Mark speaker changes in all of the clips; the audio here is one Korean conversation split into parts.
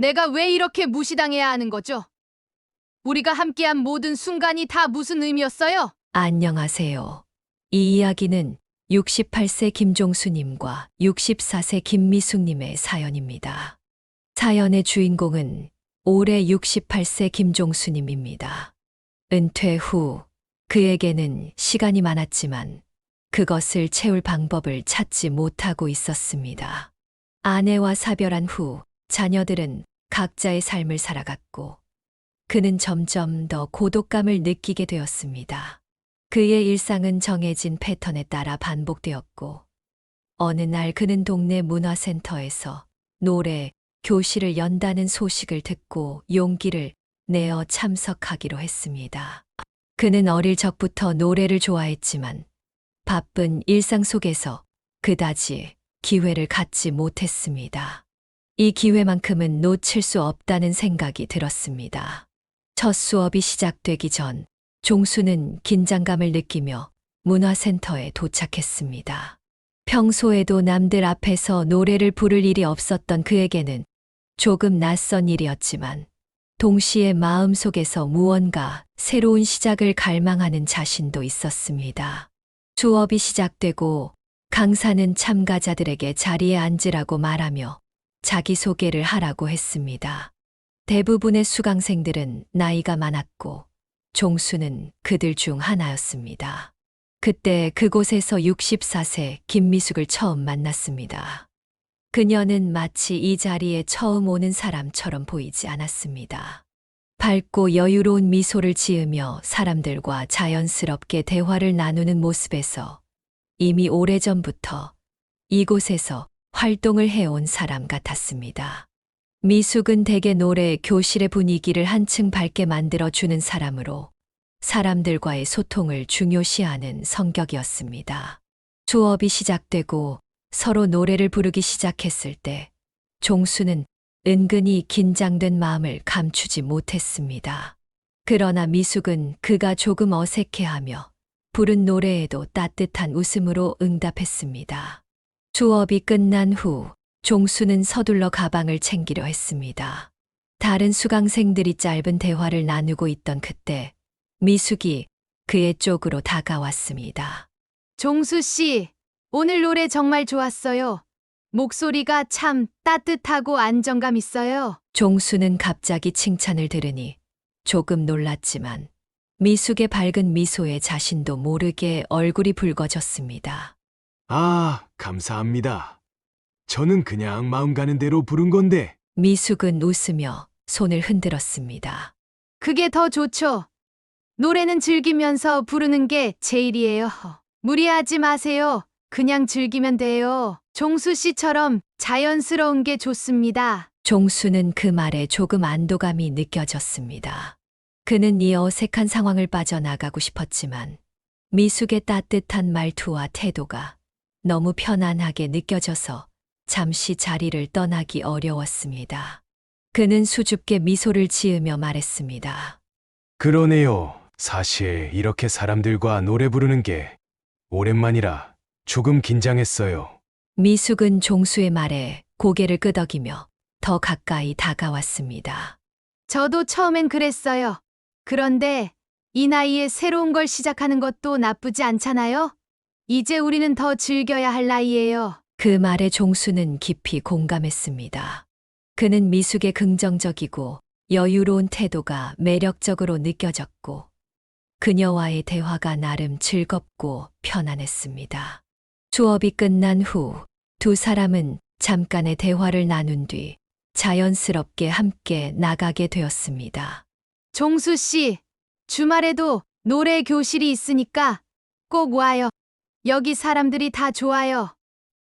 Speaker 1: 내가 왜 이렇게 무시당해야 하는 거죠? 우리가 함께한 모든 순간이 다 무슨 의미였어요?
Speaker 2: 안녕하세요. 이 이야기는 68세 김종수님과 64세 김미숙님의 사연입니다. 사연의 주인공은 올해 68세 김종수님입니다. 은퇴 후 그에게는 시간이 많았지만 그것을 채울 방법을 찾지 못하고 있었습니다. 아내와 사별한 후 자녀들은 각자의 삶을 살아갔고 그는 점점 더 고독감을 느끼게 되었습니다. 그의 일상은 정해진 패턴에 따라 반복되었고 어느 날 그는 동네 문화센터에서 노래 교실을 연다는 소식을 듣고 용기를 내어 참석하기로 했습니다. 그는 어릴 적부터 노래를 좋아했지만 바쁜 일상 속에서 그다지 기회를 갖지 못했습니다. 이 기회만큼은 놓칠 수 없다는 생각이 들었습니다. 첫 수업이 시작되기 전 종수는 긴장감을 느끼며 문화센터에 도착했습니다. 평소에도 남들 앞에서 노래를 부를 일이 없었던 그에게는 조금 낯선 일이었지만 동시에 마음속에서 무언가 새로운 시작을 갈망하는 자신도 있었습니다. 수업이 시작되고 강사는 참가자들에게 자리에 앉으라고 말하며 자기소개를 하라고 했습니다. 대부분의 수강생들은 나이가 많았고 종수는 그들 중 하나였습니다. 그때 그곳에서 64세 김미숙을 처음 만났습니다. 그녀는 마치 이 자리에 처음 오는 사람처럼 보이지 않았습니다. 밝고 여유로운 미소를 지으며 사람들과 자연스럽게 대화를 나누는 모습에서 이미 오래전부터 이곳에서 활동을 해온 사람 같았습니다. 미숙은 대개 노래 교실의 분위기를 한층 밝게 만들어주는 사람으로 사람들과의 소통을 중요시하는 성격이었습니다. 수업이 시작되고 서로 노래를 부르기 시작했을 때 종수는 은근히 긴장된 마음을 감추지 못했습니다. 그러나 미숙은 그가 조금 어색해하며 부른 노래에도 따뜻한 웃음으로 응답했습니다. 수업이 끝난 후 종수는 서둘러 가방을 챙기려 했습니다. 다른 수강생들이 짧은 대화를 나누고 있던 그때 미숙이 그의 쪽으로 다가왔습니다.
Speaker 1: 종수 씨, 오늘 노래 정말 좋았어요. 목소리가 참 따뜻하고 안정감 있어요.
Speaker 2: 종수는 갑자기 칭찬을 들으니 조금 놀랐지만 미숙의 밝은 미소에 자신도 모르게 얼굴이 붉어졌습니다.
Speaker 3: 아, 감사합니다. 저는 그냥 마음 가는 대로 부른 건데.
Speaker 2: 미숙은 웃으며 손을 흔들었습니다.
Speaker 1: 그게 더 좋죠. 노래는 즐기면서 부르는 게 제일이에요. 무리하지 마세요. 그냥 즐기면 돼요. 종수 씨처럼 자연스러운 게 좋습니다.
Speaker 2: 종수는 그 말에 조금 안도감이 느껴졌습니다. 그는 이 어색한 상황을 빠져나가고 싶었지만 미숙의 따뜻한 말투와 태도가 너무 편안하게 느껴져서 잠시 자리를 떠나기 어려웠습니다. 그는 수줍게 미소를 지으며 말했습니다.
Speaker 3: 그러네요. 사실 이렇게 사람들과 노래 부르는 게 오랜만이라 조금 긴장했어요.
Speaker 2: 미숙은 종수의 말에 고개를 끄덕이며 더 가까이 다가왔습니다.
Speaker 1: 저도 처음엔 그랬어요. 그런데 이 나이에 새로운 걸 시작하는 것도 나쁘지 않잖아요? 이제 우리는 더 즐겨야 할 나이예요.
Speaker 2: 그 말에 종수는 깊이 공감했습니다. 그는 미숙의 긍정적이고 여유로운 태도가 매력적으로 느껴졌고 그녀와의 대화가 나름 즐겁고 편안했습니다. 수업이 끝난 후 두 사람은 잠깐의 대화를 나눈 뒤 자연스럽게 함께 나가게 되었습니다.
Speaker 1: 종수 씨, 주말에도 노래 교실이 있으니까 꼭 와요. 여기 사람들이 다 좋아요.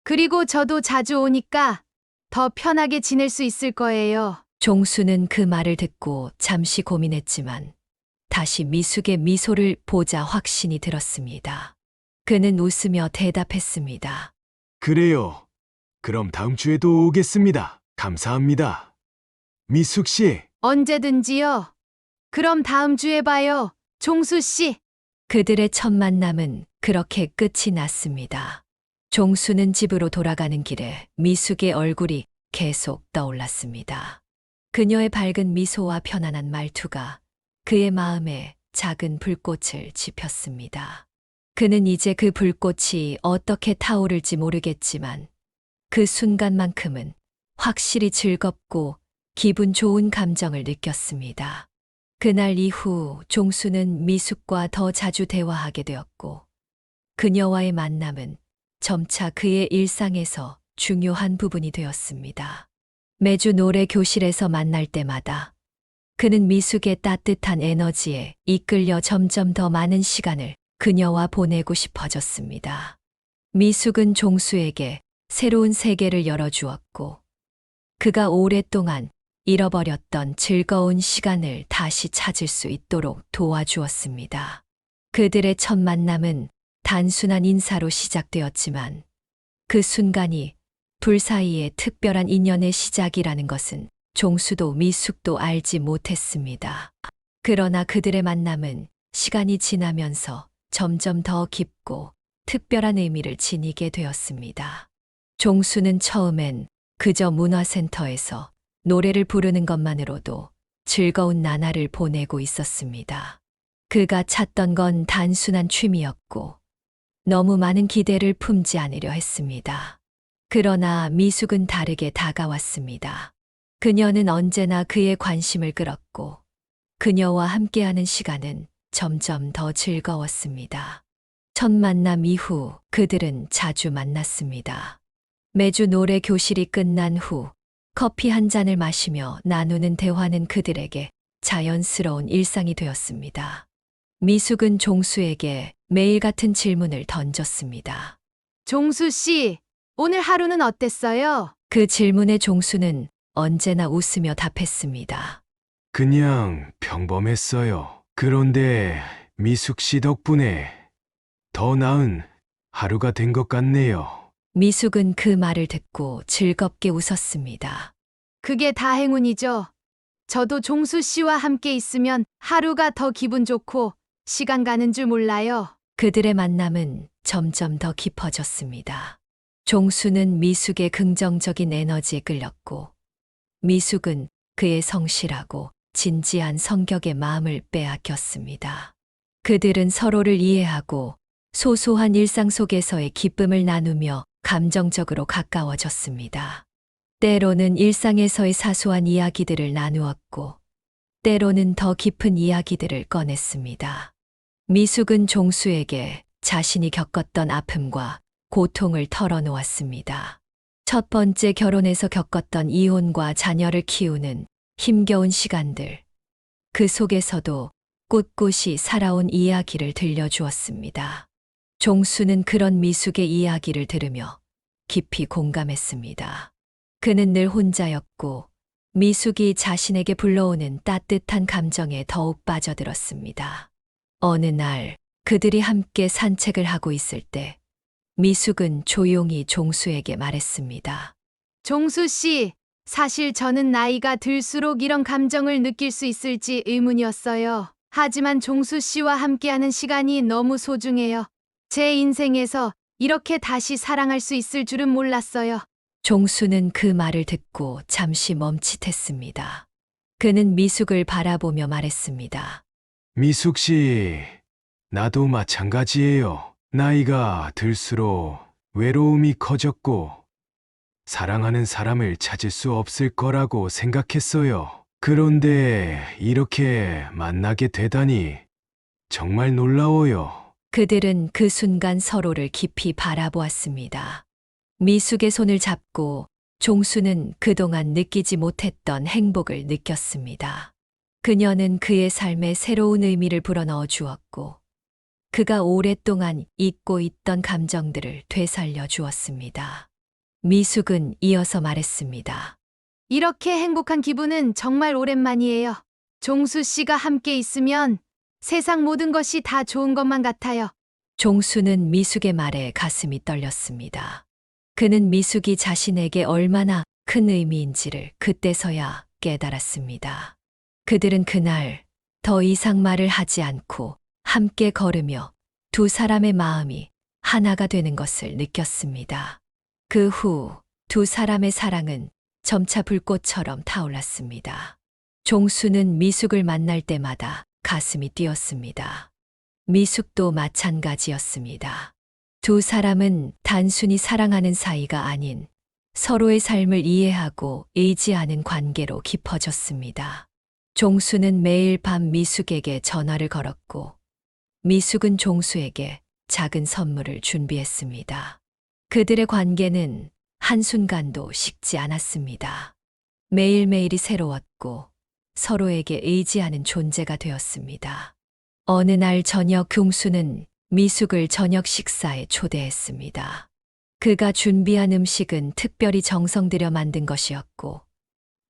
Speaker 1: 그리고 저도 자주 오니까 더 편하게 지낼 수 있을 거예요.
Speaker 2: 종수는 그 말을 듣고 잠시 고민했지만 다시 미숙의 미소를 보자 확신이 들었습니다. 그는 웃으며 대답했습니다.
Speaker 3: 그래요. 그럼 다음 주에도 오겠습니다. 감사합니다. 미숙 씨,
Speaker 1: 언제든지요. 그럼 다음 주에 봐요. 종수 씨.
Speaker 2: 그들의 첫 만남은 그렇게 끝이 났습니다. 종수는 집으로 돌아가는 길에 미숙의 얼굴이 계속 떠올랐습니다. 그녀의 밝은 미소와 편안한 말투가 그의 마음에 작은 불꽃을 지폈습니다. 그는 이제 그 불꽃이 어떻게 타오를지 모르겠지만 그 순간만큼은 확실히 즐겁고 기분 좋은 감정을 느꼈습니다. 그날 이후 종수는 미숙과 더 자주 대화하게 되었고 그녀와의 만남은 점차 그의 일상에서 중요한 부분이 되었습니다. 매주 노래 교실에서 만날 때마다 그는 미숙의 따뜻한 에너지에 이끌려 점점 더 많은 시간을 그녀와 보내고 싶어졌습니다. 미숙은 종수에게 새로운 세계를 열어주었고 그가 오랫동안 잃어버렸던 즐거운 시간을 다시 찾을 수 있도록 도와주었습니다. 그들의 첫 만남은 단순한 인사로 시작되었지만 그 순간이 둘 사이의 특별한 인연의 시작이라는 것은 종수도 미숙도 알지 못했습니다. 그러나 그들의 만남은 시간이 지나면서 점점 더 깊고 특별한 의미를 지니게 되었습니다. 종수는 처음엔 그저 문화센터에서 노래를 부르는 것만으로도 즐거운 나날을 보내고 있었습니다. 그가 찾던 건 단순한 취미였고 너무 많은 기대를 품지 않으려 했습니다. 그러나 미숙은 다르게 다가왔습니다. 그녀는 언제나 그의 관심을 끌었고 그녀와 함께하는 시간은 점점 더 즐거웠습니다. 첫 만남 이후 그들은 자주 만났습니다. 매주 노래 교실이 끝난 후 커피 한 잔을 마시며 나누는 대화는 그들에게 자연스러운 일상이 되었습니다. 미숙은 종수에게 매일 같은 질문을 던졌습니다.
Speaker 1: 종수 씨, 오늘 하루는 어땠어요?
Speaker 2: 그 질문에 종수는 언제나 웃으며 답했습니다.
Speaker 3: 그냥 평범했어요. 그런데 미숙 씨 덕분에 더 나은 하루가 된 것 같네요.
Speaker 2: 미숙은 그 말을 듣고 즐겁게 웃었습니다.
Speaker 1: 그게 다 행운이죠. 저도 종수 씨와 함께 있으면 하루가 더 기분 좋고 시간 가는 줄 몰라요.
Speaker 2: 그들의 만남은 점점 더 깊어졌습니다. 종수는 미숙의 긍정적인 에너지에 끌렸고 미숙은 그의 성실하고 진지한 성격에 마음을 빼앗겼습니다. 그들은 서로를 이해하고 소소한 일상 속에서의 기쁨을 나누며 감정적으로 가까워졌습니다. 때로는 일상에서의 사소한 이야기들을 나누었고, 때로는 더 깊은 이야기들을 꺼냈습니다. 미숙은 종수에게 자신이 겪었던 아픔과 고통을 털어놓았습니다. 첫 번째 결혼에서 겪었던 이혼과 자녀를 키우는 힘겨운 시간들, 그 속에서도 꿋꿋이 살아온 이야기를 들려주었습니다. 종수는 그런 미숙의 이야기를 들으며 깊이 공감했습니다. 그는 늘 혼자였고 미숙이 자신에게 불러오는 따뜻한 감정에 더욱 빠져들었습니다. 어느 날 그들이 함께 산책을 하고 있을 때 미숙은 조용히 종수에게 말했습니다.
Speaker 1: 종수 씨, 사실 저는 나이가 들수록 이런 감정을 느낄 수 있을지 의문이었어요. 하지만 종수 씨와 함께하는 시간이 너무 소중해요. 제 인생에서 이렇게 다시 사랑할 수 있을 줄은 몰랐어요.
Speaker 2: 종수는 그 말을 듣고 잠시 멈칫했습니다. 그는 미숙을 바라보며 말했습니다.
Speaker 3: 미숙 씨, 나도 마찬가지예요. 나이가 들수록 외로움이 커졌고 사랑하는 사람을 찾을 수 없을 거라고 생각했어요. 그런데 이렇게 만나게 되다니 정말 놀라워요.
Speaker 2: 그들은 그 순간 서로를 깊이 바라보았습니다. 미숙의 손을 잡고 종수는 그동안 느끼지 못했던 행복을 느꼈습니다. 그녀는 그의 삶에 새로운 의미를 불어넣어 주었고, 그가 오랫동안 잊고 있던 감정들을 되살려 주었습니다. 미숙은 이어서 말했습니다.
Speaker 1: 이렇게 행복한 기분은 정말 오랜만이에요. 종수 씨가 함께 있으면 세상 모든 것이 다 좋은 것만 같아요.
Speaker 2: 종수는 미숙의 말에 가슴이 떨렸습니다. 그는 미숙이 자신에게 얼마나 큰 의미인지를 그때서야 깨달았습니다. 그들은 그날 더 이상 말을 하지 않고 함께 걸으며 두 사람의 마음이 하나가 되는 것을 느꼈습니다. 그 후 두 사람의 사랑은 점차 불꽃처럼 타올랐습니다. 종수는 미숙을 만날 때마다 가슴이 뛰었습니다. 미숙도 마찬가지였습니다. 두 사람은 단순히 사랑하는 사이가 아닌 서로의 삶을 이해하고 의지하는 관계로 깊어졌습니다. 종수는 매일 밤 미숙에게 전화를 걸었고 미숙은 종수에게 작은 선물을 준비했습니다. 그들의 관계는 한순간도 식지 않았습니다. 매일매일이 새로웠고 서로에게 의지하는 존재가 되었습니다. 어느 날 저녁 종수는 미숙을 저녁 식사에 초대했습니다. 그가 준비한 음식은 특별히 정성 들여 만든 것이었고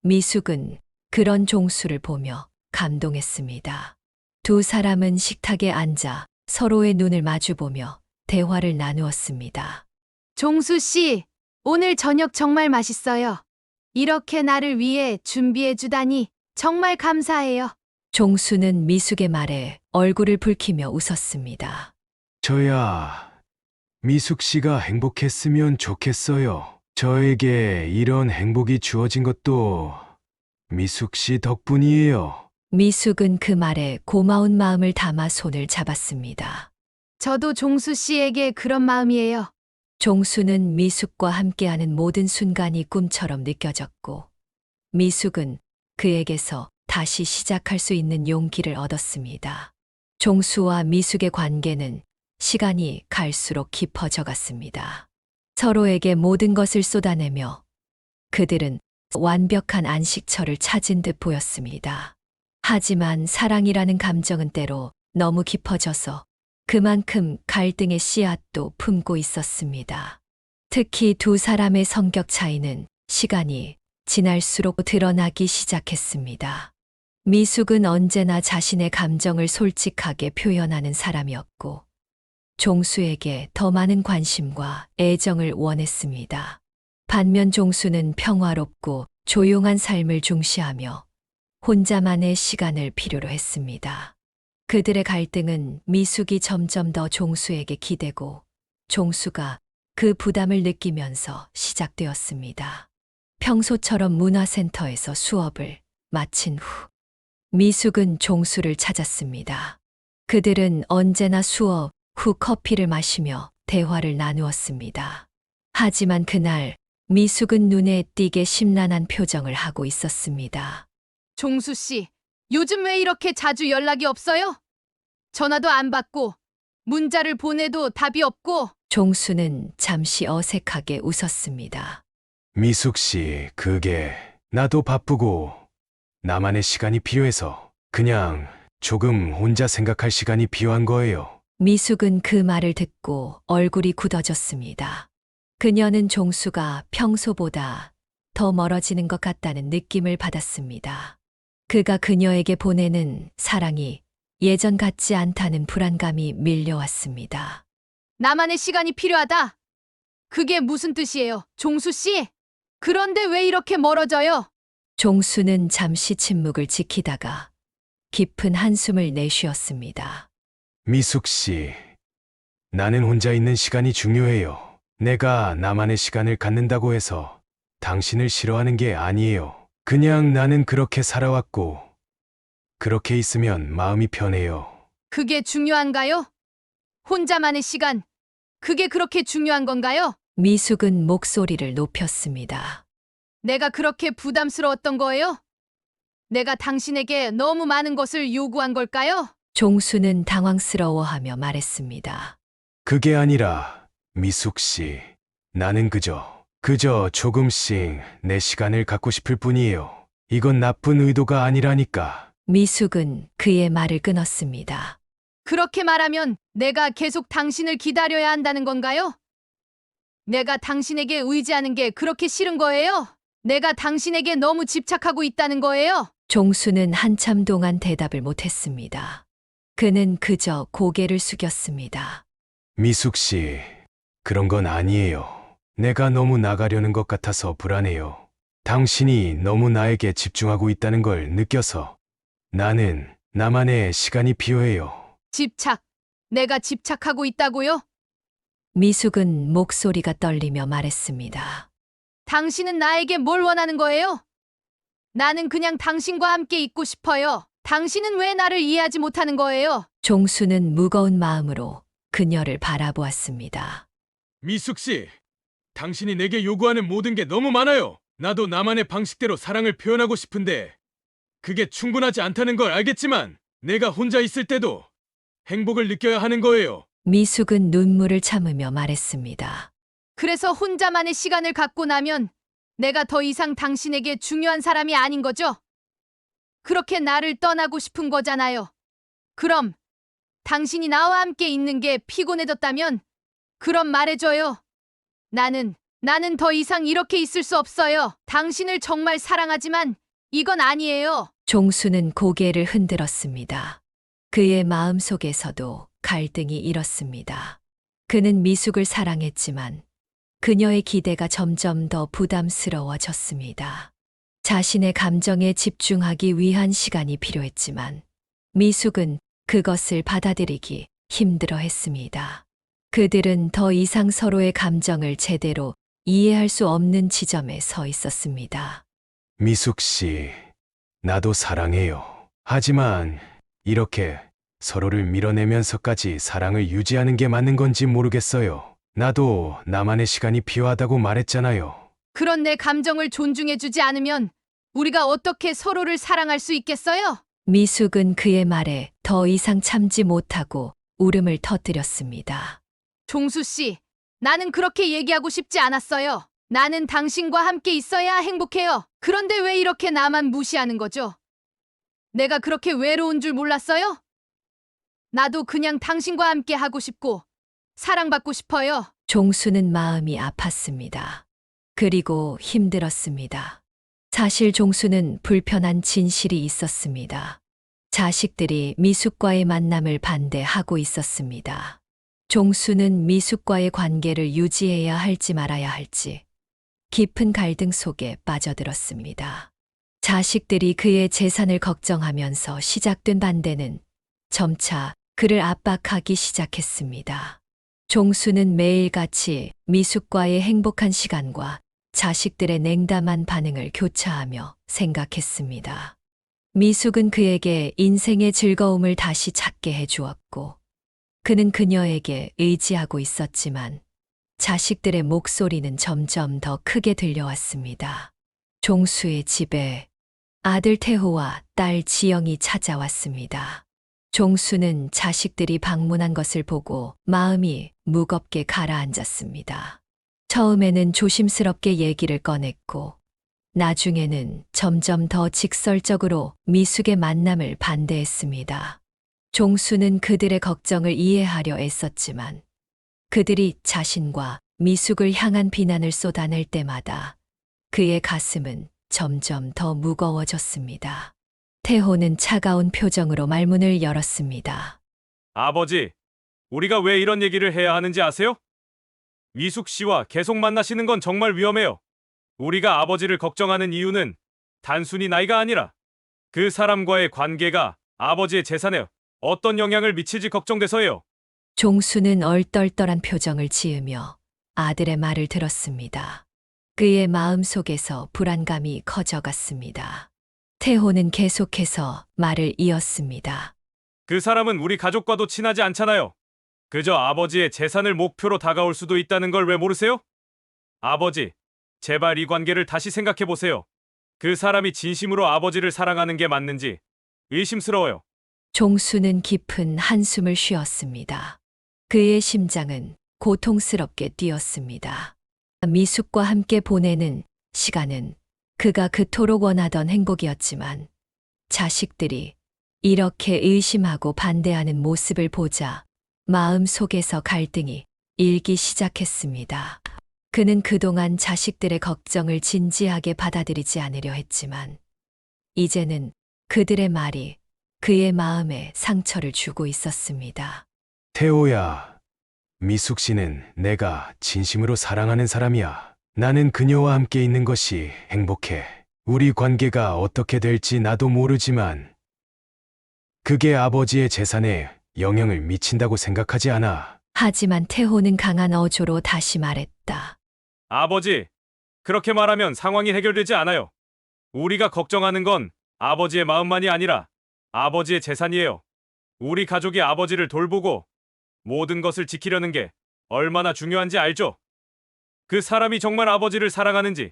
Speaker 2: 미숙은 그런 종수를 보며 감동했습니다. 두 사람은 식탁에 앉아 서로의 눈을 마주보며 대화를 나누었습니다.
Speaker 1: 종수 씨, 오늘 저녁 정말 맛있어요. 이렇게 나를 위해 준비해 주다니 정말 감사해요.
Speaker 2: 종수는 미숙의 말에 얼굴을 붉히며 웃었습니다.
Speaker 3: 저야 미숙 씨가 행복했으면 좋겠어요. 저에게 이런 행복이 주어진 것도 미숙 씨 덕분이에요.
Speaker 2: 미숙은 그 말에 고마운 마음을 담아 손을 잡았습니다.
Speaker 1: 저도 종수 씨에게 그런 마음이에요.
Speaker 2: 종수는 미숙과 함께하는 모든 순간이 꿈처럼 느껴졌고 미숙은 그에게서 다시 시작할 수 있는 용기를 얻었습니다. 종수와 미숙의 관계는 시간이 갈수록 깊어져 갔습니다. 서로에게 모든 것을 쏟아내며 그들은 완벽한 안식처를 찾은 듯 보였습니다. 하지만 사랑이라는 감정은 때로 너무 깊어져서 그만큼 갈등의 씨앗도 품고 있었습니다. 특히 두 사람의 성격 차이는 시간이 지날수록 드러나기 시작했습니다. 미숙은 언제나 자신의 감정을 솔직하게 표현하는 사람이었고 종수에게 더 많은 관심과 애정을 원했습니다. 반면 종수는 평화롭고 조용한 삶을 중시하며 혼자만의 시간을 필요로 했습니다. 그들의 갈등은 미숙이 점점 더 종수에게 기대고 종수가 그 부담을 느끼면서 시작되었습니다. 평소처럼 문화센터에서 수업을 마친 후 미숙은 종수를 찾았습니다. 그들은 언제나 수업 후 커피를 마시며 대화를 나누었습니다. 하지만 그날 미숙은 눈에 띄게 심란한 표정을 하고 있었습니다.
Speaker 1: 종수 씨, 요즘 왜 이렇게 자주 연락이 없어요? 전화도 안 받고 문자를 보내도 답이 없고.
Speaker 2: 종수는 잠시 어색하게 웃었습니다.
Speaker 3: 미숙 씨, 그게 나도 바쁘고 나만의 시간이 필요해서 그냥 조금 혼자 생각할 시간이 필요한 거예요.
Speaker 2: 미숙은 그 말을 듣고 얼굴이 굳어졌습니다. 그녀는 종수가 평소보다 더 멀어지는 것 같다는 느낌을 받았습니다. 그가 그녀에게 보내는 사랑이 예전 같지 않다는 불안감이 밀려왔습니다.
Speaker 1: 나만의 시간이 필요하다. 그게 무슨 뜻이에요, 종수 씨? 그런데 왜 이렇게 멀어져요?
Speaker 2: 종수는 잠시 침묵을 지키다가 깊은 한숨을 내쉬었습니다.
Speaker 3: 미숙 씨, 나는 혼자 있는 시간이 중요해요. 내가 나만의 시간을 갖는다고 해서 당신을 싫어하는 게 아니에요. 그냥 나는 그렇게 살아왔고 그렇게 있으면 마음이 편해요.
Speaker 1: 그게 중요한가요? 혼자만의 시간, 그게 그렇게 중요한 건가요?
Speaker 2: 미숙은 목소리를 높였습니다.
Speaker 1: 내가 그렇게 부담스러웠던 거예요? 내가 당신에게 너무 많은 것을 요구한 걸까요?
Speaker 2: 종수는 당황스러워하며 말했습니다.
Speaker 3: 그게 아니라 미숙 씨, 나는 그저 조금씩 내 시간을 갖고 싶을 뿐이에요. 이건 나쁜 의도가 아니라니까.
Speaker 2: 미숙은 그의 말을 끊었습니다.
Speaker 1: 그렇게 말하면 내가 계속 당신을 기다려야 한다는 건가요? 내가 당신에게 의지하는 게 그렇게 싫은 거예요? 내가 당신에게 너무 집착하고 있다는 거예요?
Speaker 2: 종수는 한참 동안 대답을 못했습니다. 그는 그저 고개를 숙였습니다.
Speaker 3: 미숙 씨, 그런 건 아니에요. 내가 너무 나가려는 것 같아서 불안해요. 당신이 너무 나에게 집중하고 있다는 걸 느껴서 나는 나만의 시간이 필요해요.
Speaker 1: 집착. 내가 집착하고 있다고요?
Speaker 2: 미숙은 목소리가 떨리며 말했습니다.
Speaker 1: 당신은 나에게 뭘 원하는 거예요? 나는 그냥 당신과 함께 있고 싶어요. 당신은 왜 나를 이해하지 못하는 거예요?
Speaker 2: 종수는 무거운 마음으로 그녀를 바라보았습니다.
Speaker 3: 미숙 씨, 당신이 내게 요구하는 모든 게 너무 많아요. 나도 나만의 방식대로 사랑을 표현하고 싶은데 그게 충분하지 않다는 걸 알겠지만 내가 혼자 있을 때도 행복을 느껴야 하는 거예요.
Speaker 2: 미숙은 눈물을 참으며 말했습니다.
Speaker 1: 그래서 혼자만의 시간을 갖고 나면 내가 더 이상 당신에게 중요한 사람이 아닌 거죠? 그렇게 나를 떠나고 싶은 거잖아요. 그럼 당신이 나와 함께 있는 게 피곤해졌다면 그럼 말해줘요. 나는 더 이상 이렇게 있을 수 없어요. 당신을 정말 사랑하지만 이건 아니에요.
Speaker 2: 종수는 고개를 흔들었습니다. 그의 마음속에서도 갈등이 일었습니다. 그는 미숙을 사랑했지만 그녀의 기대가 점점 더 부담스러워졌습니다. 자신의 감정에 집중하기 위한 시간이 필요했지만 미숙은 그것을 받아들이기 힘들어했습니다. 그들은 더 이상 서로의 감정을 제대로 이해할 수 없는 지점에 서 있었습니다.
Speaker 3: 미숙 씨, 나도 사랑해요. 하지만 이렇게 서로를 밀어내면서까지 사랑을 유지하는 게 맞는 건지 모르겠어요. 나도 나만의 시간이 필요하다고 말했잖아요.
Speaker 1: 그런 내 감정을 존중해주지 않으면 우리가 어떻게 서로를 사랑할 수 있겠어요?
Speaker 2: 미숙은 그의 말에 더 이상 참지 못하고 울음을 터뜨렸습니다.
Speaker 1: 종수 씨, 나는 그렇게 얘기하고 싶지 않았어요. 나는 당신과 함께 있어야 행복해요. 그런데 왜 이렇게 나만 무시하는 거죠? 내가 그렇게 외로운 줄 몰랐어요? 나도 그냥 당신과 함께 하고 싶고 사랑받고 싶어요.
Speaker 2: 종수는 마음이 아팠습니다. 그리고 힘들었습니다. 사실 종수는 불편한 진실이 있었습니다. 자식들이 미숙과의 만남을 반대하고 있었습니다. 종수는 미숙과의 관계를 유지해야 할지 말아야 할지 깊은 갈등 속에 빠져들었습니다. 자식들이 그의 재산을 걱정하면서 시작된 반대는 점차 그를 압박하기 시작했습니다. 종수는 매일같이 미숙과의 행복한 시간과 자식들의 냉담한 반응을 교차하며 생각했습니다. 미숙은 그에게 인생의 즐거움을 다시 찾게 해주었고, 그는 그녀에게 의지하고 있었지만 자식들의 목소리는 점점 더 크게 들려왔습니다. 종수의 집에 아들 태호와 딸 지영이 찾아왔습니다. 종수는 자식들이 방문한 것을 보고 마음이 무겁게 가라앉았습니다. 처음에는 조심스럽게 얘기를 꺼냈고, 나중에는 점점 더 직설적으로 미숙의 만남을 반대했습니다. 종수는 그들의 걱정을 이해하려 애썼지만 그들이 자신과 미숙을 향한 비난을 쏟아낼 때마다 그의 가슴은 점점 더 무거워졌습니다. 태호는 차가운 표정으로 말문을 열었습니다.
Speaker 4: 아버지, 우리가 왜 이런 얘기를 해야 하는지 아세요? 미숙 씨와 계속 만나시는 건 정말 위험해요. 우리가 아버지를 걱정하는 이유는 단순히 나이가 아니라 그 사람과의 관계가 아버지의 재산에 어떤 영향을 미칠지 걱정돼서예요.
Speaker 2: 종수는 얼떨떨한 표정을 지으며 아들의 말을 들었습니다. 그의 마음 속에서 불안감이 커져갔습니다. 태호는 계속해서 말을 이었습니다.
Speaker 4: 그 사람은 우리 가족과도 친하지 않잖아요. 그저 아버지의 재산을 목표로 다가올 수도 있다는 걸 왜 모르세요? 아버지, 제발 이 관계를 다시 생각해 보세요. 그 사람이 진심으로 아버지를 사랑하는 게 맞는지 의심스러워요.
Speaker 2: 종수는 깊은 한숨을 쉬었습니다. 그의 심장은 고통스럽게 뛰었습니다. 미숙과 함께 보내는 시간은 그가 그토록 원하던 행복이었지만 자식들이 이렇게 의심하고 반대하는 모습을 보자 마음 속에서 갈등이 일기 시작했습니다. 그는 그동안 자식들의 걱정을 진지하게 받아들이지 않으려 했지만 이제는 그들의 말이 그의 마음에 상처를 주고 있었습니다.
Speaker 3: 태호야, 미숙 씨는 내가 진심으로 사랑하는 사람이야. 나는 그녀와 함께 있는 것이 행복해. 우리 관계가 어떻게 될지 나도 모르지만 그게 아버지의 재산에 영향을 미친다고 생각하지 않아.
Speaker 2: 하지만 태호는 강한 어조로 다시 말했다.
Speaker 4: 아버지, 그렇게 말하면 상황이 해결되지 않아요. 우리가 걱정하는 건 아버지의 마음만이 아니라 아버지의 재산이에요. 우리 가족이 아버지를 돌보고 모든 것을 지키려는 게 얼마나 중요한지 알죠? 그 사람이 정말 아버지를 사랑하는지,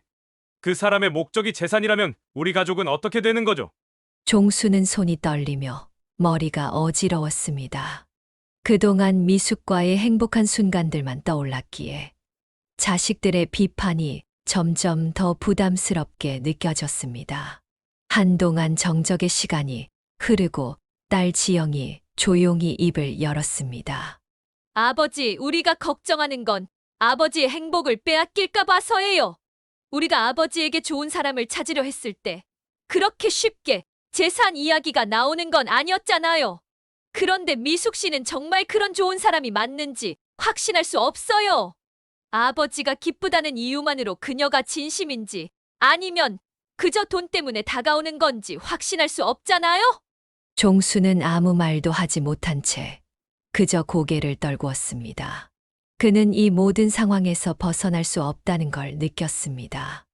Speaker 4: 그 사람의 목적이 재산이라면 우리 가족은 어떻게 되는 거죠?
Speaker 2: 종수는 손이 떨리며 머리가 어지러웠습니다. 그동안 미숙과의 행복한 순간들만 떠올랐기에 자식들의 비판이 점점 더 부담스럽게 느껴졌습니다. 한동안 정적의 시간이 흐르고 딸 지영이 조용히 입을 열었습니다.
Speaker 5: 아버지, 우리가 걱정하는 건 아버지의 행복을 빼앗길까 봐서예요. 우리가 아버지에게 좋은 사람을 찾으려 했을 때 그렇게 쉽게 재산 이야기가 나오는 건 아니었잖아요. 그런데 미숙 씨는 정말 그런 좋은 사람이 맞는지 확신할 수 없어요. 아버지가 기쁘다는 이유만으로 그녀가 진심인지 아니면 그저 돈 때문에 다가오는 건지 확신할 수 없잖아요.
Speaker 2: 종수는 아무 말도 하지 못한 채 그저 고개를 떨구었습니다. 그는 이 모든 상황에서 벗어날 수 없다는 걸 느꼈습니다.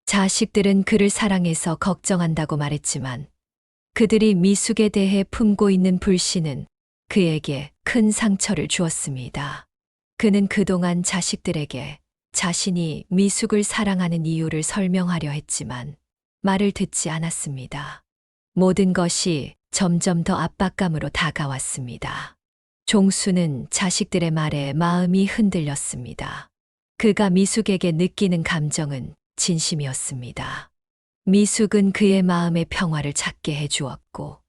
Speaker 2: 자식들은 그를 사랑해서 걱정한다고 말했지만 그들이 미숙에 대해 품고 있는 불신은 그에게 큰 상처를 주었습니다. 그는 그동안 자식들에게 자신이 미숙을 사랑하는 이유를 설명하려 했지만 말을 듣지 않았습니다. 모든 것이 점점 더 압박감으로 다가왔습니다. 종수는 자식들의 말에 마음이 흔들렸습니다. 그가 미숙에게 느끼는 감정은 진심이었습니다. 미숙은 그의 마음의 평화를 찾게 해주었고,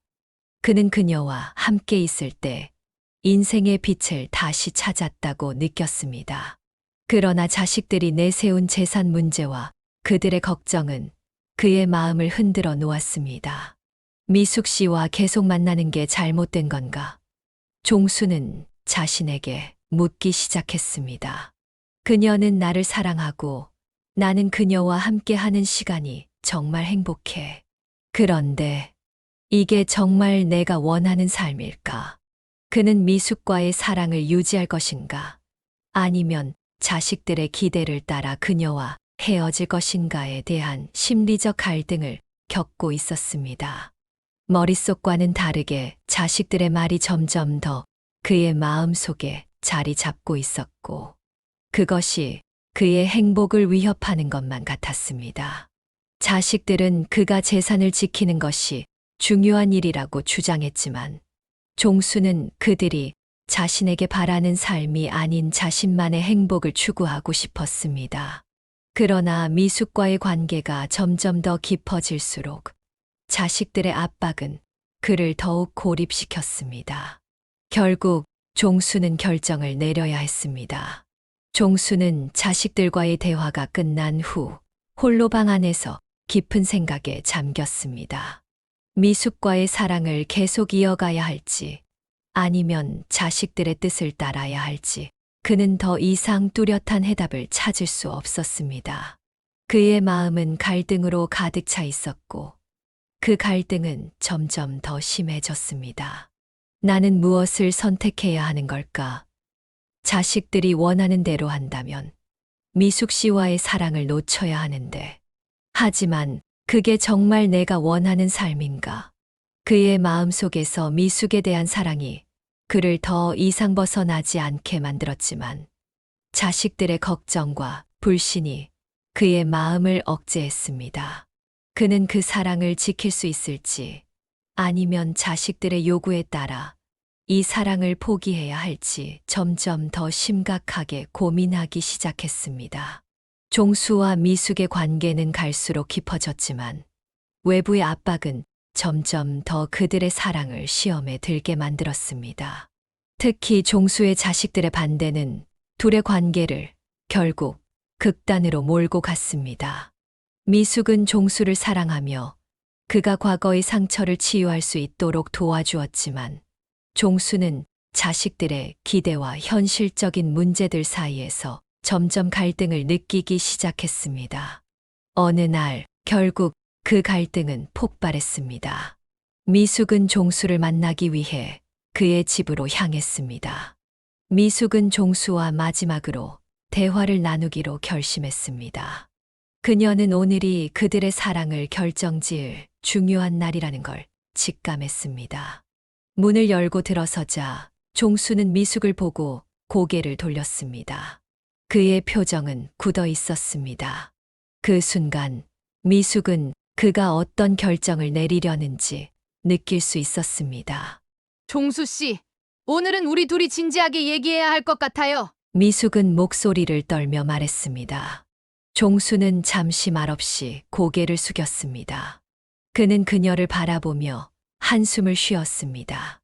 Speaker 2: 그는 그녀와 함께 있을 때 인생의 빛을 다시 찾았다고 느꼈습니다. 그러나 자식들이 내세운 재산 문제와 그들의 걱정은 그의 마음을 흔들어 놓았습니다. 미숙 씨와 계속 만나는 게 잘못된 건가? 종수는 자신에게 묻기 시작했습니다. 그녀는 나를 사랑하고 나는 그녀와 함께 하는 시간이 정말 행복해. 그런데 이게 정말 내가 원하는 삶일까? 그는 미숙과의 사랑을 유지할 것인가? 아니면 자식들의 기대를 따라 그녀와 헤어질 것인가에 대한 심리적 갈등을 겪고 있었습니다. 머릿속과는 다르게 자식들의 말이 점점 더 그의 마음 속에 자리 잡고 있었고, 그것이 그의 행복을 위협하는 것만 같았습니다. 자식들은 그가 재산을 지키는 것이 중요한 일이라고 주장했지만, 종수는 그들이 자신에게 바라는 삶이 아닌 자신만의 행복을 추구하고 싶었습니다. 그러나 미숙과의 관계가 점점 더 깊어질수록 자식들의 압박은 그를 더욱 고립시켰습니다. 결국 종수는 결정을 내려야 했습니다. 종수는 자식들과의 대화가 끝난 후 홀로 방 안에서 깊은 생각에 잠겼습니다. 미숙과의 사랑을 계속 이어가야 할지 아니면 자식들의 뜻을 따라야 할지 그는 더 이상 뚜렷한 해답을 찾을 수 없었습니다. 그의 마음은 갈등으로 가득 차 있었고 그 갈등은 점점 더 심해졌습니다. 나는 무엇을 선택해야 하는 걸까? 자식들이 원하는 대로 한다면 미숙 씨와의 사랑을 놓쳐야 하는데, 하지만 그게 정말 내가 원하는 삶인가? 그의 마음속에서 미숙에 대한 사랑이 그를 더 이상 벗어나지 않게 만들었지만 자식들의 걱정과 불신이 그의 마음을 억제했습니다. 그는 그 사랑을 지킬 수 있을지 아니면 자식들의 요구에 따라 이 사랑을 포기해야 할지 점점 더 심각하게 고민하기 시작했습니다. 종수와 미숙의 관계는 갈수록 깊어졌지만 외부의 압박은 점점 더 그들의 사랑을 시험에 들게 만들었습니다. 특히 종수의 자식들의 반대는 둘의 관계를 결국 극단으로 몰고 갔습니다. 미숙은 종수를 사랑하며 그가 과거의 상처를 치유할 수 있도록 도와주었지만 종수는 자식들의 기대와 현실적인 문제들 사이에서 점점 갈등을 느끼기 시작했습니다. 어느 날 결국 그 갈등은 폭발했습니다. 미숙은 종수를 만나기 위해 그의 집으로 향했습니다. 미숙은 종수와 마지막으로 대화를 나누기로 결심했습니다. 그녀는 오늘이 그들의 사랑을 결정지을 중요한 날이라는 걸 직감했습니다. 문을 열고 들어서자 종수는 미숙을 보고 고개를 돌렸습니다. 그의 표정은 굳어 있었습니다. 그 순간 미숙은 그가 어떤 결정을 내리려는지 느낄 수 있었습니다.
Speaker 1: 종수 씨, 오늘은 우리 둘이 진지하게 얘기해야 할 것 같아요.
Speaker 2: 미숙은 목소리를 떨며 말했습니다. 종수는 잠시 말없이 고개를 숙였습니다. 그는 그녀를 바라보며 한숨을 쉬었습니다.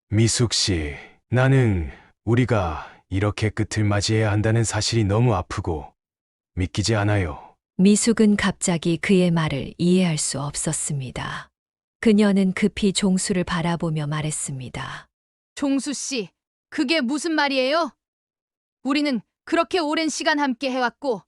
Speaker 3: 미숙 씨, 나는 우리가 이렇게 끝을 맞이해야 한다는 사실이 너무 아프고 믿기지 않아요.
Speaker 2: 미숙은 갑자기 그의 말을 이해할 수 없었습니다. 그녀는 급히 종수를 바라보며 말했습니다.
Speaker 1: 종수 씨, 그게 무슨 말이에요? 우리는 그렇게 오랜 시간 함께 해왔고,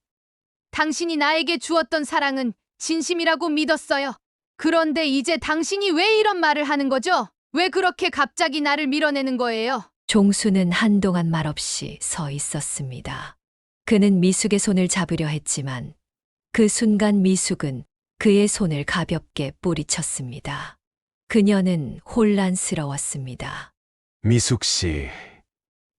Speaker 1: 당신이 나에게 주었던 사랑은 진심이라고 믿었어요. 그런데 이제 당신이 왜 이런 말을 하는 거죠? 왜 그렇게 갑자기 나를 밀어내는 거예요?
Speaker 2: 종수는 한동안 말없이 서 있었습니다. 그는 미숙의 손을 잡으려 했지만 그 순간 미숙은 그의 손을 가볍게 뿌리쳤습니다. 그녀는 혼란스러웠습니다.
Speaker 3: 미숙 씨,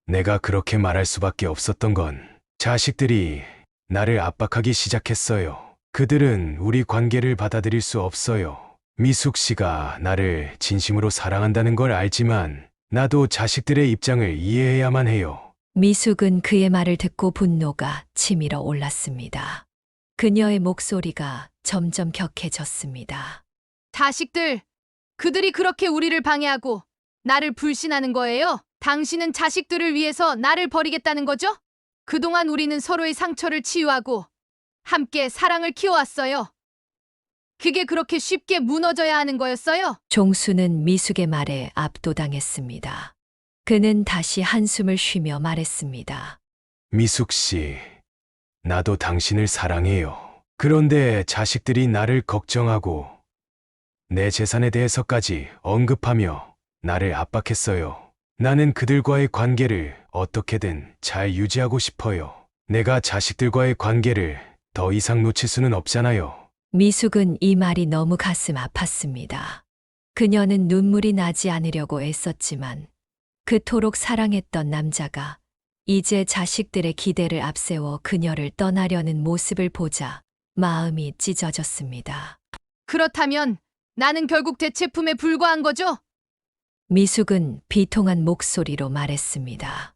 Speaker 3: 내가 그렇게 말할 수밖에 없었던 건 자식들이 나를 압박하기 시작했어요. 그들은 우리 관계를 받아들일 수 없어요. 미숙 씨가 나를 진심으로 사랑한다는 걸 알지만 나도 자식들의 입장을 이해해야만 해요.
Speaker 2: 미숙은 그의 말을 듣고 분노가 치밀어 올랐습니다. 그녀의 목소리가 점점 격해졌습니다.
Speaker 1: 자식들, 그들이 그렇게 우리를 방해하고 나를 불신하는 거예요? 당신은 자식들을 위해서 나를 버리겠다는 거죠? 그동안 우리는 서로의 상처를 치유하고 함께 사랑을 키워왔어요. 그게 그렇게 쉽게 무너져야 하는 거였어요?
Speaker 2: 종수는 미숙의 말에 압도당했습니다. 그는 다시 한숨을 쉬며 말했습니다.
Speaker 3: 미숙 씨, 나도 당신을 사랑해요. 그런데 자식들이 나를 걱정하고 내 재산에 대해서까지 언급하며 나를 압박했어요. 나는 그들과의 관계를 어떻게든 잘 유지하고 싶어요. 내가 자식들과의 관계를 더 이상 놓칠 수는 없잖아요.
Speaker 2: 미숙은 이 말이 너무 가슴 아팠습니다. 그녀는 눈물이 나지 않으려고 애썼지만 그토록 사랑했던 남자가 이제 자식들의 기대를 앞세워 그녀를 떠나려는 모습을 보자 마음이 찢어졌습니다.
Speaker 1: 그렇다면 나는 결국 대체품에 불과한 거죠?
Speaker 2: 미숙은 비통한 목소리로 말했습니다.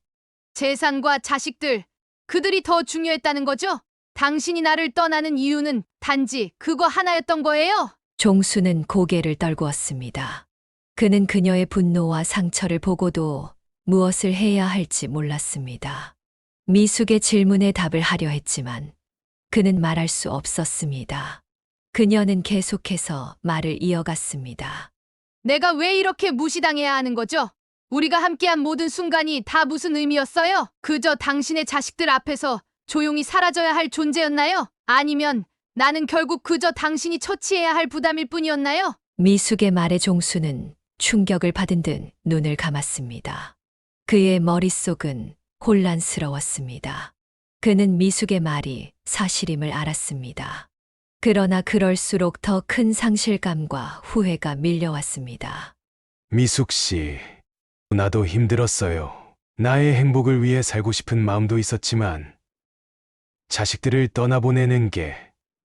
Speaker 1: 재산과 자식들, 그들이 더 중요했다는 거죠? 당신이 나를 떠나는 이유는 단지 그거 하나였던 거예요?
Speaker 2: 종수는 고개를 떨구었습니다. 그는 그녀의 분노와 상처를 보고도 무엇을 해야 할지 몰랐습니다. 미숙의 질문에 답을 하려 했지만 그는 말할 수 없었습니다. 그녀는 계속해서 말을 이어갔습니다.
Speaker 1: 내가 왜 이렇게 무시당해야 하는 거죠? 우리가 함께한 모든 순간이 다 무슨 의미였어요? 그저 당신의 자식들 앞에서 조용히 사라져야 할 존재였나요? 아니면 나는 결국 그저 당신이 처치해야 할 부담일 뿐이었나요?
Speaker 2: 미숙의 말에 종수는 충격을 받은 듯 눈을 감았습니다. 그의 머릿속은 혼란스러웠습니다. 그는 미숙의 말이 사실임을 알았습니다. 그러나 그럴수록 더 큰 상실감과 후회가 밀려왔습니다.
Speaker 3: 미숙 씨, 나도 힘들었어요. 나의 행복을 위해 살고 싶은 마음도 있었지만 자식들을 떠나보내는 게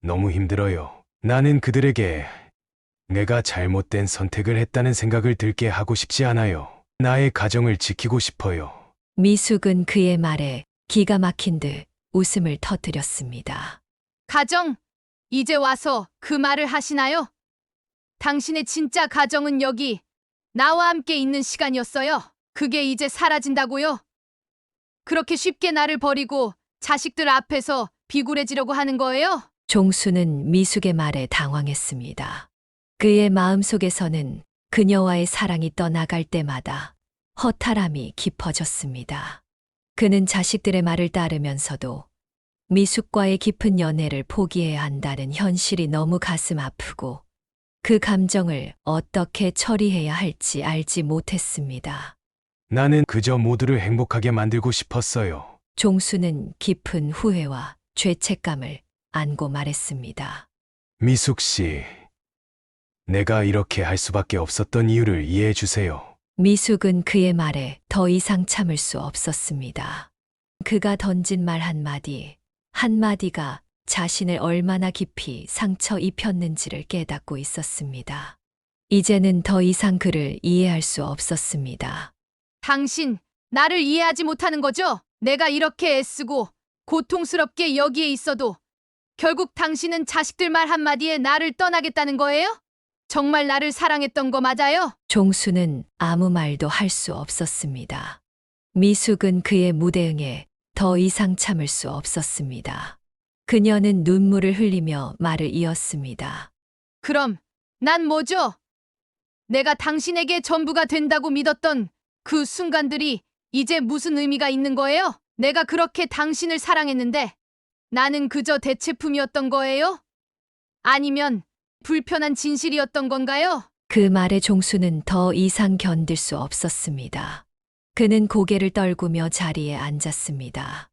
Speaker 3: 너무 힘들어요. 나는 그들에게 내가 잘못된 선택을 했다는 생각을 들게 하고 싶지 않아요. 나의 가정을 지키고 싶어요.
Speaker 2: 미숙은 그의 말에 기가 막힌 듯 웃음을 터뜨렸습니다.
Speaker 1: 가정, 이제 와서 그 말을 하시나요? 당신의 진짜 가정은 여기 나와 함께 있는 시간이었어요. 그게 이제 사라진다고요? 그렇게 쉽게 나를 버리고 자식들 앞에서 비굴해지려고 하는 거예요?
Speaker 2: 종수는 미숙의 말에 당황했습니다. 그의 마음속에서는 그녀와의 사랑이 떠나갈 때마다 허탈함이 깊어졌습니다. 그는 자식들의 말을 따르면서도 미숙과의 깊은 연애를 포기해야 한다는 현실이 너무 가슴 아프고 그 감정을 어떻게 처리해야 할지 알지 못했습니다.
Speaker 3: 나는 그저 모두를 행복하게 만들고 싶었어요.
Speaker 2: 종수는 깊은 후회와 죄책감을 안고 말했습니다.
Speaker 3: 미숙 씨, 내가 이렇게 할 수밖에 없었던 이유를 이해해 주세요.
Speaker 2: 미숙은 그의 말에 더 이상 참을 수 없었습니다. 그가 던진 말 한마디가 자신을 얼마나 깊이 상처 입혔는지를 깨닫고 있었습니다. 이제는 더 이상 그를 이해할 수 없었습니다.
Speaker 1: 당신, 나를 이해하지 못하는 거죠? 내가 이렇게 애쓰고 고통스럽게 여기에 있어도 결국 당신은 자식들 말 한마디에 나를 떠나겠다는 거예요? 정말 나를 사랑했던 거 맞아요?
Speaker 2: 종수는 아무 말도 할 수 없었습니다. 미숙은 그의 무대응에 더 이상 참을 수 없었습니다. 그녀는 눈물을 흘리며 말을 이었습니다.
Speaker 1: 그럼 난 뭐죠? 내가 당신에게 전부가 된다고 믿었던 그 순간들이 이제 무슨 의미가 있는 거예요? 내가 그렇게 당신을 사랑했는데 나는 그저 대체품이었던 거예요? 아니면 불편한 진실이었던 건가요?
Speaker 2: 그 말에 종수는 더 이상 견딜 수 없었습니다. 그는 고개를 떨구며 자리에 앉았습니다.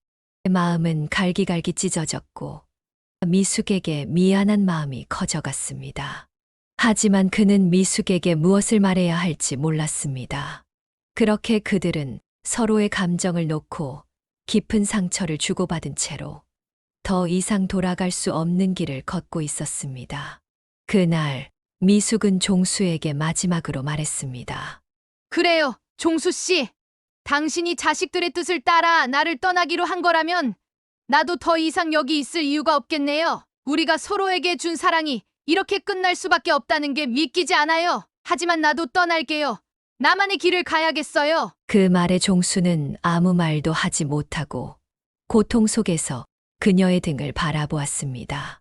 Speaker 2: 마음은 갈기갈기 찢어졌고 미숙에게 미안한 마음이 커져갔습니다. 하지만 그는 미숙에게 무엇을 말해야 할지 몰랐습니다. 그렇게 그들은 서로의 감정을 놓고 깊은 상처를 주고받은 채로 더 이상 돌아갈 수 없는 길을 걷고 있었습니다. 그날 미숙은 종수에게 마지막으로 말했습니다.
Speaker 1: 그래요, 종수 씨. 당신이 자식들의 뜻을 따라 나를 떠나기로 한 거라면 나도 더 이상 여기 있을 이유가 없겠네요. 우리가 서로에게 준 사랑이 이렇게 끝날 수밖에 없다는 게 믿기지 않아요. 하지만 나도 떠날게요. 나만의 길을 가야겠어요.
Speaker 2: 그 말에 종수는 아무 말도 하지 못하고 고통 속에서 그녀의 등을 바라보았습니다.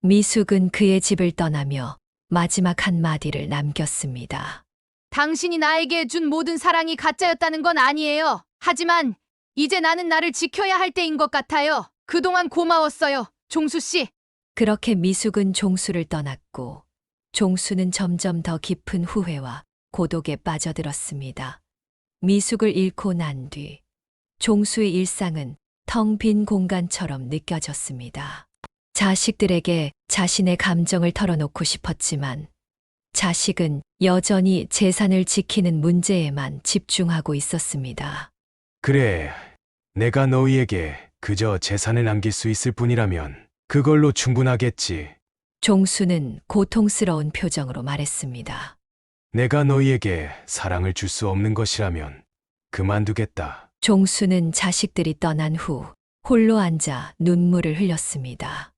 Speaker 2: 미숙은 그의 집을 떠나며 마지막 한마디를 남겼습니다.
Speaker 1: 당신이 나에게 준 모든 사랑이 가짜였다는 건 아니에요. 하지만 이제 나는 나를 지켜야 할 때인 것 같아요. 그동안 고마웠어요, 종수 씨.
Speaker 2: 그렇게 미숙은 종수를 떠났고 종수는 점점 더 깊은 후회와 고독에 빠져들었습니다. 미숙을 잃고 난 뒤 종수의 일상은 텅 빈 공간처럼 느껴졌습니다. 자식들에게 자신의 감정을 털어놓고 싶었지만 자식은 여전히 재산을 지키는 문제에만 집중하고 있었습니다.
Speaker 3: 그래, 내가 너희에게 그저 재산을 남길 수 있을 뿐이라면 그걸로 충분하겠지.
Speaker 2: 종수는 고통스러운 표정으로 말했습니다.
Speaker 3: 내가 너희에게 사랑을 줄 수 없는 것이라면 그만두겠다.
Speaker 2: 종수는 자식들이 떠난 후 홀로 앉아 눈물을 흘렸습니다.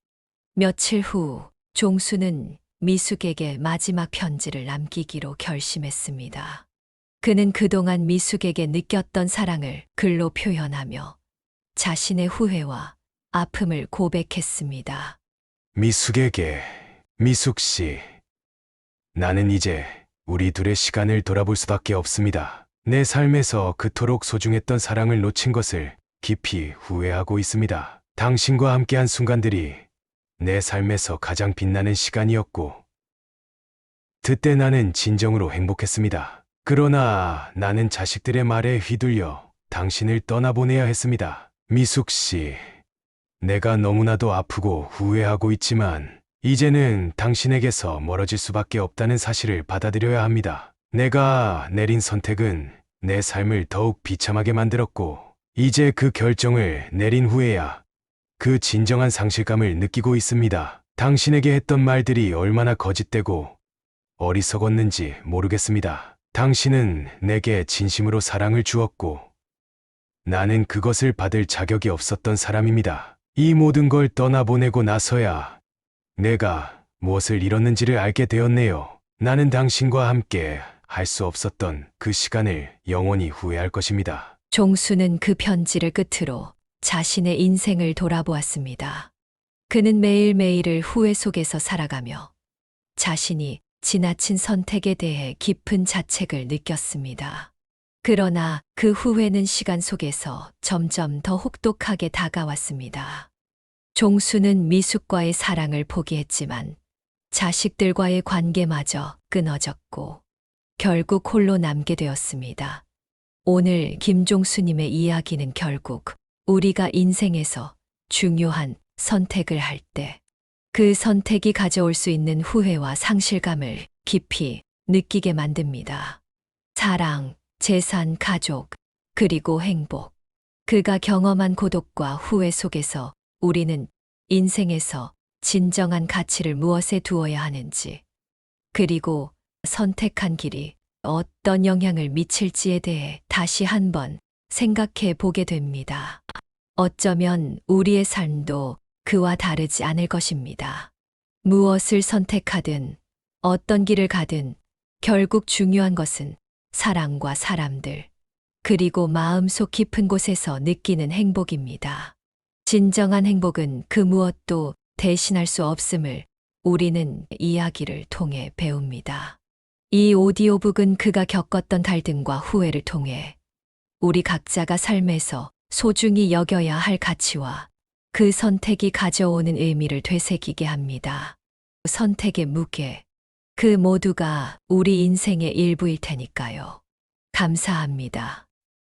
Speaker 2: 며칠 후 종수는 미숙에게 마지막 편지를 남기기로 결심했습니다. 그는 그동안 미숙에게 느꼈던 사랑을 글로 표현하며 자신의 후회와 아픔을 고백했습니다.
Speaker 3: 미숙에게, 미숙 씨. 나는 이제 우리 둘의 시간을 돌아볼 수밖에 없습니다. 내 삶에서 그토록 소중했던 사랑을 놓친 것을 깊이 후회하고 있습니다. 당신과 함께한 순간들이 내 삶에서 가장 빛나는 시간이었고, 그때 나는 진정으로 행복했습니다. 그러나 나는 자식들의 말에 휘둘려 당신을 떠나보내야 했습니다. 미숙 씨, 내가 너무나도 아프고 후회하고 있지만 이제는 당신에게서 멀어질 수밖에 없다는 사실을 받아들여야 합니다. 내가 내린 선택은 내 삶을 더욱 비참하게 만들었고, 이제 그 결정을 내린 후에야 그 진정한 상실감을 느끼고 있습니다. 당신에게 했던 말들이 얼마나 거짓되고 어리석었는지 모르겠습니다. 당신은 내게 진심으로 사랑을 주었고, 나는 그것을 받을 자격이 없었던 사람입니다. 이 모든 걸 떠나보내고 나서야 내가 무엇을 잃었는지를 알게 되었네요. 나는 당신과 함께 할 수 없었던 그 시간을 영원히 후회할 것입니다.
Speaker 2: 종수는 그 편지를 끝으로 자신의 인생을 돌아보았습니다. 그는 매일매일을 후회 속에서 살아가며 자신이 지나친 선택에 대해 깊은 자책을 느꼈습니다. 그러나 그 후회는 시간 속에서 점점 더 혹독하게 다가왔습니다. 종수는 미숙과의 사랑을 포기했지만 자식들과의 관계마저 끊어졌고 결국 홀로 남게 되었습니다. 오늘 김종수님의 이야기는 결국 우리가 인생에서 중요한 선택을 할 때 그 선택이 가져올 수 있는 후회와 상실감을 깊이 느끼게 만듭니다. 사랑, 재산, 가족, 그리고 행복. 그가 경험한 고독과 후회 속에서 우리는 인생에서 진정한 가치를 무엇에 두어야 하는지, 그리고 선택한 길이 어떤 영향을 미칠지에 대해 다시 한번 생각해 보게 됩니다. 어쩌면 우리의 삶도 그와 다르지 않을 것입니다. 무엇을 선택하든 어떤 길을 가든 결국 중요한 것은 사랑과 사람들, 그리고 마음속 깊은 곳에서 느끼는 행복입니다. 진정한 행복은 그 무엇도 대신할 수 없음을 우리는 이야기를 통해 배웁니다. 이 오디오북은 그가 겪었던 갈등과 후회를 통해 우리 각자가 삶에서 소중히 여겨야 할 가치와 그 선택이 가져오는 의미를 되새기게 합니다. 선택의 무게, 그 모두가 우리 인생의 일부일 테니까요. 감사합니다.